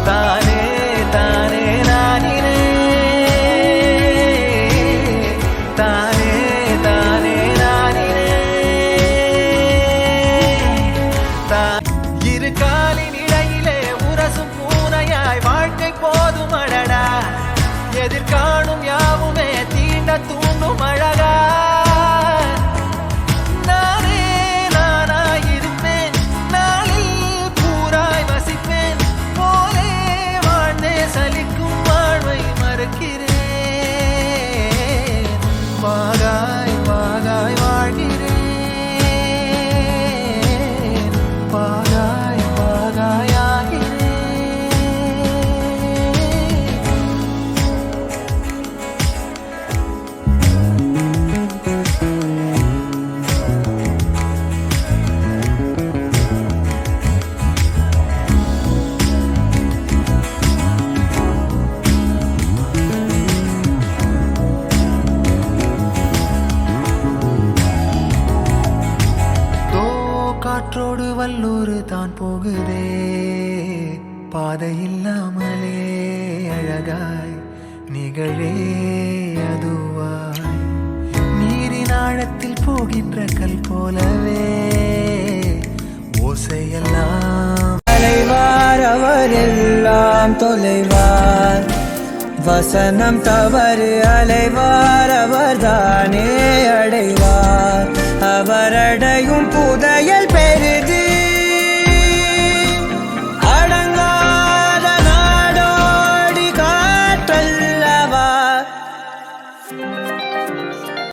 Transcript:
தானே தானே நானினே தானே தானே நானினே இரு காலின் இடையிலே உரசும் பூனையாய் வாழ்க்கை போதும் அடடா எதிர்காணும் யாவுமே தீண்ட தூண்டும் அழகா நானே நானாயிருப்பேன் நாளில் பூராய் வசிப்பேன் போலே வாழ்ந்தே சலிக்கும் வாழ்வை மறுக்கிறேன் வாகாய் வாகாய் வாழ்கிறேன் வாகாய் வாகாய் ஆகிறேன் காற்றோடு வல்லூர் தான் போகுதே பாதை இல்லாமலே அழகாய் நிகழே அதுவாய் நீரின் ஆழத்தில் போகின்ற கல் போலவே ஓசையெல்லாம் அலைவார் அவர் எல்லாம் தொலைவார் வசனம் தவறு அலைவார் அவர் தானே அடைவார் அவர் அடையும் புதையல்